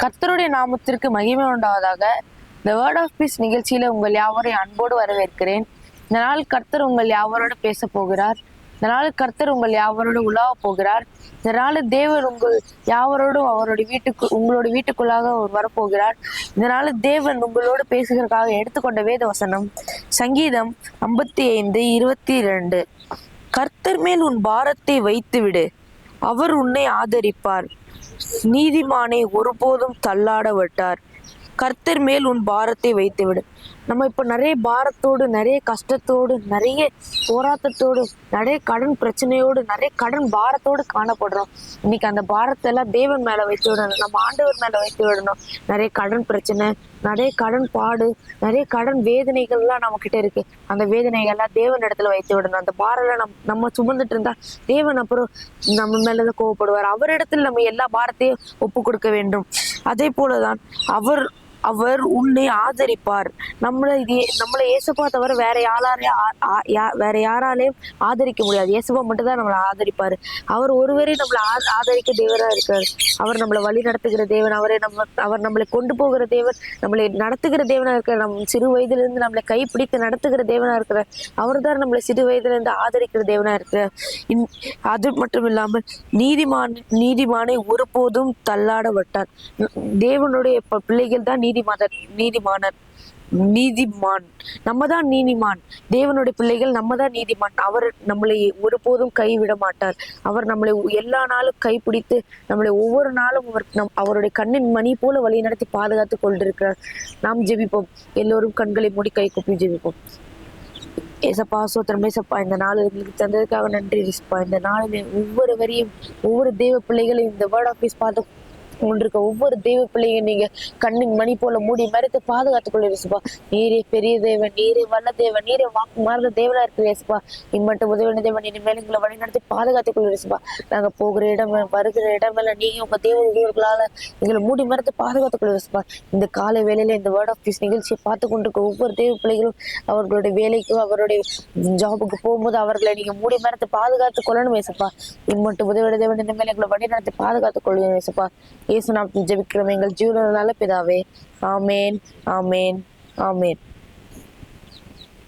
கர்த்தருடைய நாமத்திற்கு மகிமை உண்டாவதாக. இந்த வேர்ட் ஆஃப் பீஸ் நிகழ்ச்சியில உங்கள் யாவரையும் அன்போடு வரவேற்கிறேன். இந்த நாள் கர்த்தர் உங்கள் யாவரோடு பேச போகிறார். இந்த நாள் கர்த்தர் உங்கள் யாவரோடு உலாவ போகிறார். இந்த நாள் தேவன் உங்கள் யாவரோடும் உங்களோட வீட்டுக்குள்ளாக அவர் வரப்போகிறார். இந்த நாள் தேவன் உங்களோடு பேசுகிறதுக்காக எடுத்துக்கொண்ட வேத வசனம் சங்கீதம் 55:22. கர்த்தர் மேல் உன் பாரத்தை வைத்து விடு, அவர் உன்னை ஆதரிப்பார். நீதிமானை ஒருபோதும் தள்ளாட விட்டார். கர்த்தர் மேல் உன் பாரத்தை வைத்து விடு. நம்ம இப்போ நிறைய பாரத்தோடு, நிறைய கஷ்டத்தோடு, நிறைய போராட்டத்தோடு, நிறைய கடன் பிரச்சனையோடு, நிறைய கடன் பாரத்தோடு காணப்படுறோம். இன்னைக்கு அந்த பாரத்தை எல்லாம் தேவன் மேல வைத்து விடணும், நம்ம ஆண்டவர் மேல வைத்து விடணும். நிறைய கடன் பிரச்சனை, நிறைய கடன் பாடு, நிறைய கடன் வேதனைகள்லாம் நம்ம கிட்ட இருக்கு. அந்த வேதனைகள்லாம் தேவன் இடத்துல வைத்து விடணும். அந்த பாரெல்லாம் நம்ம சுமந்துட்டு இருந்தா தேவன் அப்புறம் நம்ம மேலதான் கோவப்படுவார். அவரிடத்துல நம்ம எல்லா பாரத்தையும் ஒப்பு கொடுக்க வேண்டும். அதே போலதான் அவர் உன்னை ஆதரிப்பார். நம்மளை இயேசுப்பா தவிர வேற யாராலையும் ஆதரிக்க முடியாது. இயேசுப்பா மட்டும் தான் நம்மளை ஆதரிப்பாரு. அவர் ஒருவரே நம்மளை ஆதரிக்க தேவனா இருக்காரு. அவர் நம்மளை வழி நடத்துகிற தேவன். அவர் நம்மளை கொண்டு போகிற தேவன், நம்மளை நடத்துகிற தேவனா இருக்கிறார். நம்ம சிறு வயதுல இருந்து நம்மளை கைப்பிடித்து நடத்துகிற தேவனா இருக்கிறார். அவர் தான் நம்மளை சிறு வயதுல இருந்து ஆதரிக்கிற தேவனா இருக்கிறார். அது மட்டும் இல்லாமல் நீதிமானை ஒருபோதும் தள்ளாட விட்டார். தேவனுடைய பிள்ளைகள் தான் நீதிமான். நம்ம தான் நீதிமான். தேவனுடைய பிள்ளைகள் நம்ம தான் நீதிமான். அவர் நம்மளை ஒருபோதும் கைவிட மாட்டார். அவர் நம்மளை எல்லா நாளும் கைப்பிடித்து நம்மளை ஒவ்வொரு நாளும் அவருடைய கண்ணின் மணி போல வழி நடத்தி பாதுகாத்து கொண்டிருக்கிறார். நாம் ஜெபிப்போம். எல்லோரும் கண்களை மூடி கை கூப்பி ஜெபிப்போம். ஏசப்பா சோத்திரம். ஏசப்பா, இந்த நாள் எங்களுக்கு தந்ததுக்காக நன்றி. இந்த நாளில் ஒவ்வொரு தேவ பிள்ளைகளையும் இந்த வேர்ட் ஆஃப் பீஸ் பார்த்து கொண்டிருக்க ஒவ்வொரு தெய்வ பிள்ளைங்க நீங்க கண்ணின் மணி போல மூடி மறைத்து பாதுகாத்துக் கொள்ளிருப்பா. நீரே பெரிய தேவன், நீரே வல்ல தேவன், நீரே வாக்கு மாறுத தேவனா இருக்கிறேப்பா. இம்மட்டும் உதவின தேவன் இனிமேல் எங்களை வழி நடத்தி பாதுகாத்துக் கொள்ளிருப்பா. நாங்க போகிற இடம் வருகிற இடமெல்லாம் நீங்க உங்க தேவ ஊர்களால எங்களை மூடி மறைத்து பாதுகாத்துக் கொள்ளிருப்பா. இந்த காலை வேளையில இந்த வேர்ட் ஆஃப் பீஸ் நிகழ்ச்சியை பார்த்து கொண்டிருக்க ஒவ்வொரு தேவ பிள்ளைகளும் அவர்களுடைய வேலைக்கும் அவருடைய ஜாபுக்கு போகும்போது அவர்களை நீங்க மூடி மறைத்து பாதுகாத்துக் கொள்ளணும் ஏசப்பா. இம்மட்டும் உதவின தேவன் இனிமேல் எங்களை வழி நடத்தி பாதுகாத்துக் கொள்ளுங்க ஏசப்பா. இயேசு நாமத்தில் ஜெபிக்கிறோம் எங்கள் ஜீவனுள்ள பிதாவே. ஆமேன், ஆமேன், ஆமேன்.